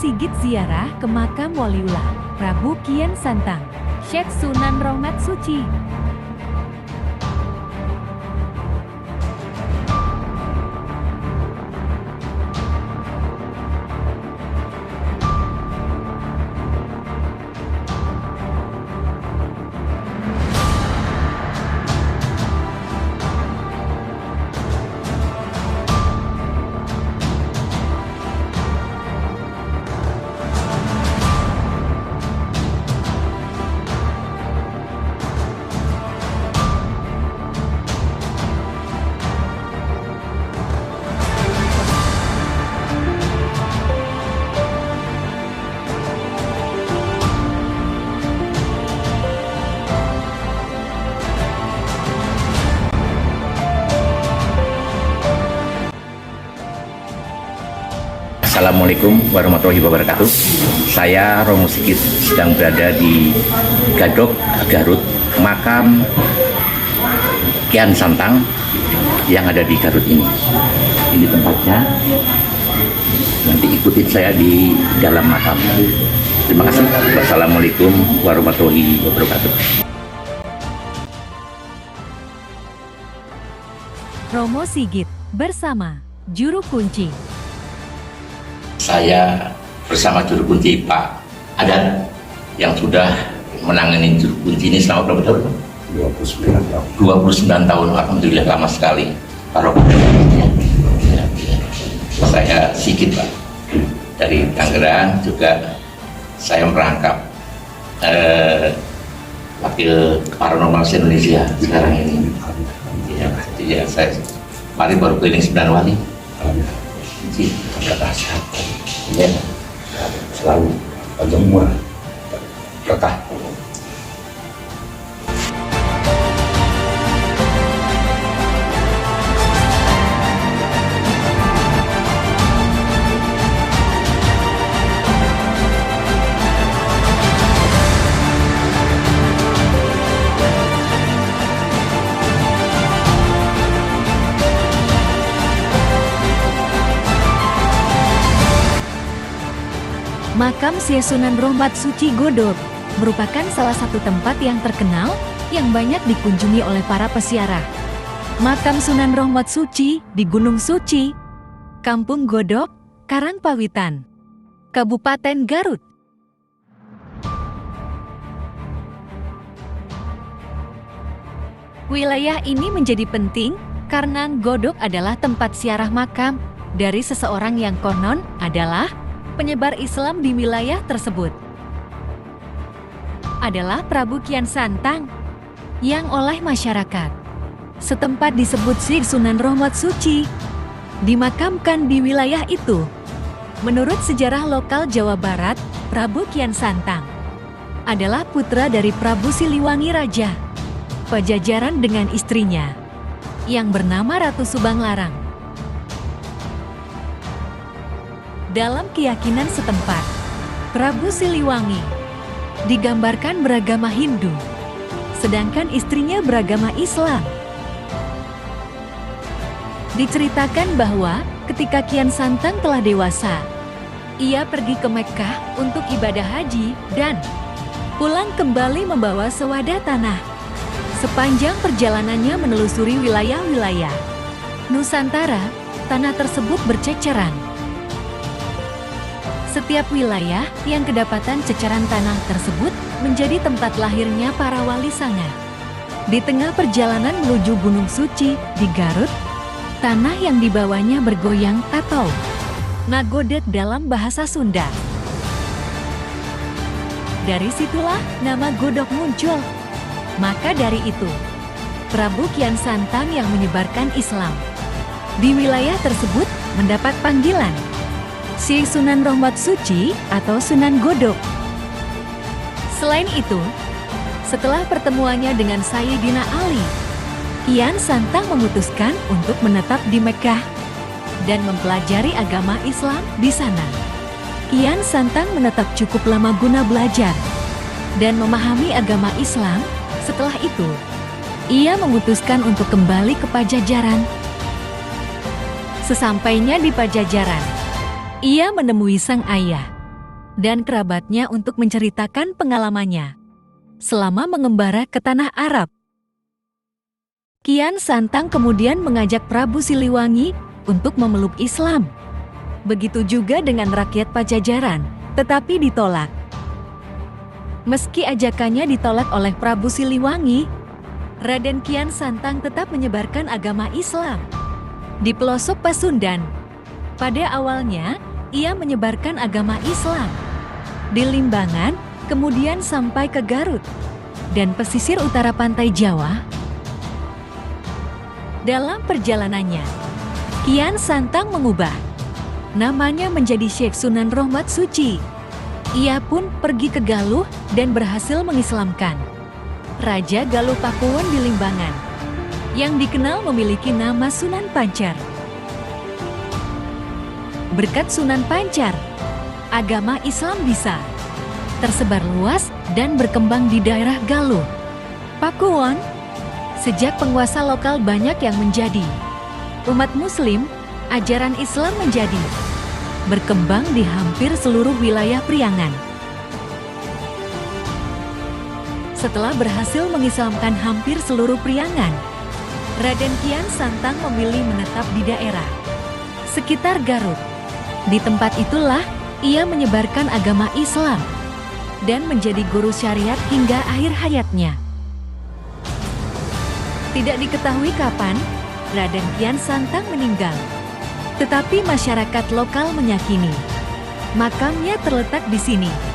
Sigit ziarah ke makam Waliullah Prabu Kian Santang, Syekh Sunan Rahmat Suci. Assalamualaikum warahmatullahi wabarakatuh. Saya Romo Sigit sedang berada di Gadog, Garut, makam Kian Santang yang ada di Garut ini. Ini tempatnya. Nanti ikutin saya di dalam makam. Terima kasih. Wassalamualaikum warahmatullahi wabarakatuh. Romo Sigit bersama Juru Kunci. Saya bersama juru kunci Pak Adan yang sudah menangani juru kunci ini selama berapa tahun? 29 tahun. Alhamdulillah lama sekali. Saya Sigit Pak dari Tangerang, juga saya merangkap Wakil Paranormal Indonesia sekarang ini. Ya, saya kemarin baru keliling 9 wali. Ya, selalu semua berkah. Makam Syekh Sunan Rahmat Suci Godog merupakan salah satu tempat yang terkenal yang banyak dikunjungi oleh para peziarah. Makam Sunan Rahmat Suci di Gunung Suci, Kampung Godog, Karangpawitan, Kabupaten Garut. Wilayah ini menjadi penting karena Godog adalah tempat ziarah makam dari seseorang yang konon adalah penyebar Islam di wilayah tersebut. Adalah Prabu Kian Santang yang oleh masyarakat setempat disebut Syekh Sunan Rahmat Suci dimakamkan di wilayah itu. Menurut sejarah lokal Jawa Barat, Prabu Kian Santang adalah putra dari Prabu Siliwangi Raja Pajajaran dengan istrinya yang bernama Ratu Subanglarang. Dalam keyakinan setempat, Prabu Siliwangi digambarkan beragama Hindu, sedangkan istrinya beragama Islam. Diceritakan bahwa ketika Kian Santang telah dewasa, ia pergi ke Mekkah untuk ibadah haji dan pulang kembali membawa sewadah tanah. Sepanjang perjalanannya menelusuri wilayah-wilayah Nusantara, tanah tersebut berceceran. Setiap wilayah yang kedapatan ceceran tanah tersebut menjadi tempat lahirnya para wali sanga. Di tengah perjalanan menuju Gunung Suci di Garut, tanah yang dibawanya bergoyang atau ngagodet dalam bahasa Sunda. Dari situlah nama Godog muncul. Maka dari itu, Prabu Kian Santang yang menyebarkan Islam di wilayah tersebut mendapat panggilan Syekh Sunan Rahmat Suci atau Sunan Godog. Selain itu, setelah pertemuannya dengan Sayyidina Ali, Kian Santang memutuskan untuk menetap di Mekkah dan mempelajari agama Islam di sana. Kian Santang menetap cukup lama guna belajar dan memahami agama Islam. Setelah itu, ia memutuskan untuk kembali ke Pajajaran. Sesampainya di Pajajaran, ia menemui sang ayah, dan kerabatnya untuk menceritakan pengalamannya selama mengembara ke tanah Arab. Kian Santang kemudian mengajak Prabu Siliwangi untuk memeluk Islam. Begitu juga dengan rakyat Pajajaran, tetapi ditolak. Meski ajakannya ditolak oleh Prabu Siliwangi, Raden Kian Santang tetap menyebarkan agama Islam di pelosok Pasundan. Pada awalnya, ia menyebarkan agama Islam di Limbangan, kemudian sampai ke Garut dan pesisir utara pantai Jawa. Dalam perjalanannya, Kian Santang mengubah namanya menjadi Syekh Sunan Rohmat Suci. Ia pun pergi ke Galuh dan berhasil mengislamkan Raja Galuh Pakuwon di Limbangan, yang dikenal memiliki nama Sunan Pancar. Berkat Sunan Pancar, agama Islam bisa tersebar luas dan berkembang di daerah Galuh, Pakuwon. Sejak penguasa lokal banyak yang menjadi umat Muslim, ajaran Islam menjadi berkembang di hampir seluruh wilayah Priangan. Setelah berhasil mengislamkan hampir seluruh Priangan, Raden Kian Santang memilih menetap di daerah sekitar Garut. Di tempat itulah ia menyebarkan agama Islam dan menjadi guru syariat hingga akhir hayatnya. Tidak diketahui kapan Raden Kian Santang meninggal, tetapi masyarakat lokal meyakini makamnya terletak di sini.